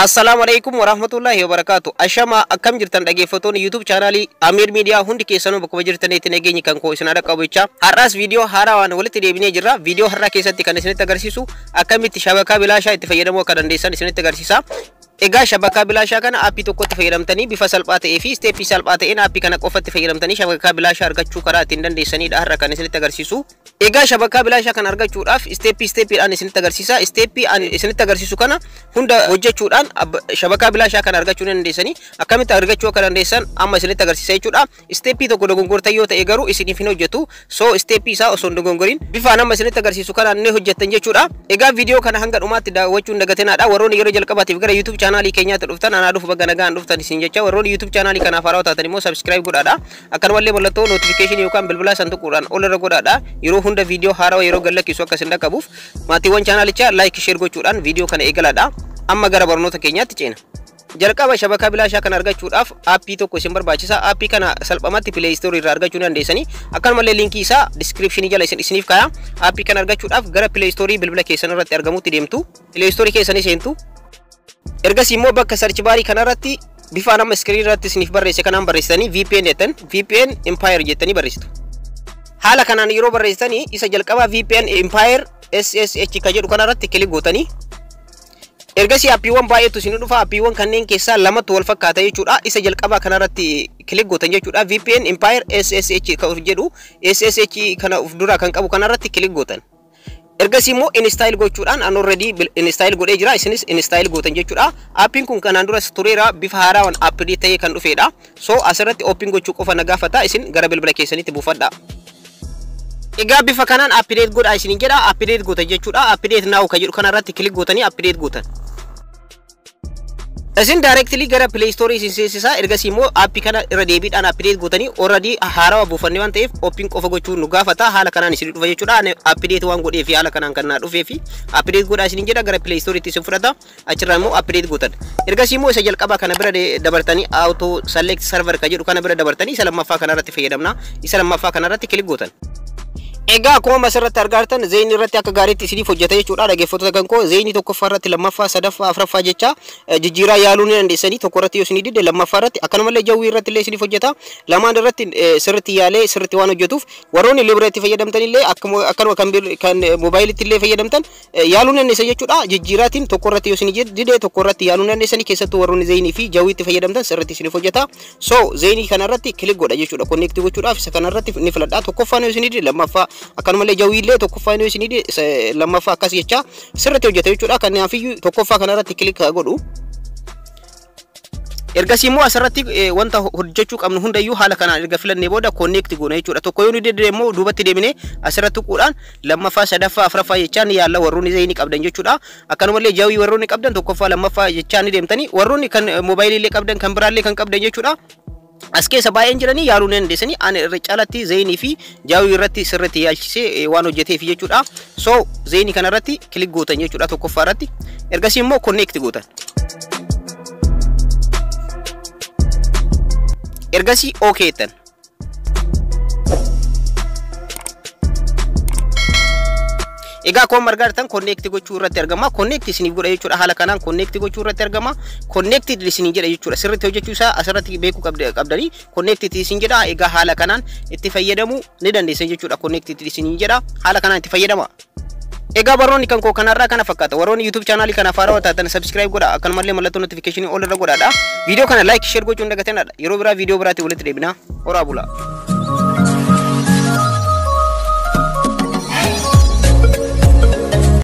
Assalamualaikum warahmatullahi wabarakatuh. Ashama akkam jirtan dhaggeeffattoonni YouTube channel Amir Media hundi keessanuu bakka jirtanitti nageenyi kan koo isin ada qabucha. Har'as video haarawaan walitti deebinee jirra. Video har'a keessatti kan isinitti agarsiisu akkamitti shabaka bilaashaa itti fayyadamuu akka dandeessan isinitti agarsiisa. Egaa shabaka bilaashaa kana aappii tokkotti fayyadamtanii bifa salphaa ta'ee fi steepii salphaa ta'een aappii kana qofatti fayyadamtanii shabaka bilaashaa argachuu karaa ittiin dandeessanidha har'a kan isinitti agarsiisu. Egaa shabaka bilaashaa kana argachuudhaaf steepiidhaan isinitti agarsiisa. Steepii isinitti agarsiisu kana hunda hojjechuudhaan shabaka bilaashaa kana argachuu dandeessanii akkamitti argachuu akka dandeessan amma isinitti agarsiisa jechuudha. Steepii tokko dogongortan yoo ta'e garuu isiniif hin hojjetu. So steepii isaa osoo hin dogongoriin bifaan amma isinitti agarsiisu kana inni hojjettan jechuudha. Egaa video kana hanga dhumaatti daawwachuun dagatinaadha. Warroonni yeroo jalqabaatiif gara YouTube channel keenyaatti dhuftan anaa dhufu baga nagaan dhuftan isin jecha. Warroonni YouTube channel kanaaf haaraa taatan immoo subscribe godhaadha. Akkanumallee mallattoo notification yookaan bilbila santuquudhaan ol irra godhaadha. Yeroo hunda video haaraa yeroo galakkisu akka isin dhaqqabuuf maatiiwwan channelicha like share gochuudhaan video kana eegalaadha. Amma gara barnoota keenyaatti ceena. Jalqaba shabaka bilaashaa kana argachuudhaaf aappii tokko isin barbaachisa. Aappii kana salphumatti Play Store irraa argachuu dandeessanii. Akkanumallee linkii isaa description jala isiniif kaaya. Aappii kana argachuudhaaf gara Play Store bilbila keessan irratti argamutti deemtu. Play Store keessanii seentu. Ergasii immoo bakka search bar kanarratti bifa nama screen irratti isiniif barreesse kanaan barreessanii VPN jettan VPN Empire jettanii barreessitu. Haala kanaan yeroo barreessanii isa jalqaba VPN Empire SSH ka jedhu kanarratti kilik gootanii ergasii aappiiwwan baay'eetu isin dhufa. Aappiiwwan kanneen keessaa lamatu wal fakkaata jechuudha. Isa jalqaba kanarratti kilik gootan jechuudha. VPN Empire SSH ka jedhu SSH kana of dura kan qabu kanarratti kilik gootan. Ergasii immoo install gochuudhaan an already install godhee jira. Isinis install gootan jechuudha. Aappiin kun kanaan dura tureera bifa haaraan update ta'ee kan dhufeedha. So asirratti open gochuu qofa na gaafata. Isin gara bilbila keessanitti buufadha. Egaa bifa kanaan update godhaa isin jedha. Update gootan jechuudha. Update now ka jedhu kanarratti kilik gootanii update gootan. Isin directly gara Play Store isin seensisa. Ergasii immoo aappii kana irra deebiidhaan update gootanii already haarawaa buufanne waan ta'eef open qofa gochuu nu gaafata. Haala kanaan isin dhufa jechuudha. Update waan godhee fi haala kanaan kan na dhufee fi update godhaa isin jedha. Gara Play Store itti isin fudhata. Achirraa immoo update gootan. Ergasii immoo isa jalqabaa kana bira dabartanii auto select server ka jedhu kana bira dabartanii isa lammaffaa kanarratti fayyadamna. Isa lammaffaa kanarratti kilik gootan. Egaa akkuma asirratti argartan zeeyni irratti akka gaariitti isiniif hojjeta jechuudha. Dhaggeeffattoota kan koo zeeyni tokkoffaa irratti lammaffaa sadaffaa afuraffaa jecha jijjiiraa yaaluu ni dandeessanii. Tokko irratti yoo isin didde lammaffaa irratti akkanumallee jawwii irratti illee isiniif hojjeta. Lamaan irratti sirriitti yaalee sirriitti waan hojjetuuf warroonni libreetti fayyadamtan illee akkanuma kan moobaayilitti illee fayyadamtan yaaluu ni dandeessa jechuudha. Jijjiiraatiin tokko irratti yoo isin didde tokko irratti yaaluu ni dandeessanii. Keessattuu warroonni zeeyinii fi jawwiitti fayyadamtan sirriitti isiniif hojjeta. So zeeyinii kana irratti kilik godha jechuudha. Connect gochuudhaaf isa kana irratti ni filadha. Tokkoffaan yoo isin didde lammaffaa akkanumallee jawwiillee tokkoffaa yoo isin didde lammaffaa akkas jecha sirriitti hojjeta jechuudha. Kanaafiyyuu tokkoffaa kanarratti kilik godhu. Ergasii immoo asirratti wanta hojjechuu qabnu hundayyuu haala kanaan erga filannee booda connect goona jechuudha. Tokko yoo didde immoo duubatti deemnee asirratti tuquudhaan lammaffaa sadaffaa afuraffaa jechaan yaalla warroonni zeeyinii qabdan jechuudha. Akkanumallee jawwii warroonni qabdan tokkoffaa lammaffaa jechaan deemtanii warroonni kan moobaayilii qabdan kan biraallee kan qabdan jechuudha. As keessa baay'een jiranii yaaluu ni dandeessanii. Ani irra caalatti zeeyinii fi jawwii irratti sirriitti yaalchisee waan hojjeteef jechuudha. So zeeyinii kanarratti kilik gootan jechuudha tokkoffaa irratti. Ergasii immoo connect gootan. Ergasii okay tan. Egaa akkuma argartan connect gochuu irratti argama. Connect isiniif godha jechuudha. Haala kanaan connect gochuu irratti argama. Connected isin jedha jechuudha. Sirriitti hojjechuu isaa asirratti beekuu qabdanii connected isin jedha. Egaa haala kanaan itti fayyadamuu ni dandeessan jechuudha. Connected isin jedha. Haala kanaan itti fayyadama. Egaa barnoonni kan koo kanarraa kana fakkaata. Warroonni YouTube channel kanaaf haaraa taatan subscribe godha. Akkanumallee mallattoo notification ol irra godhaadha. Video kana like share gochuun dagatinadha. Yeroo biraa video biraatti walitti deebina. Horaa bulaa.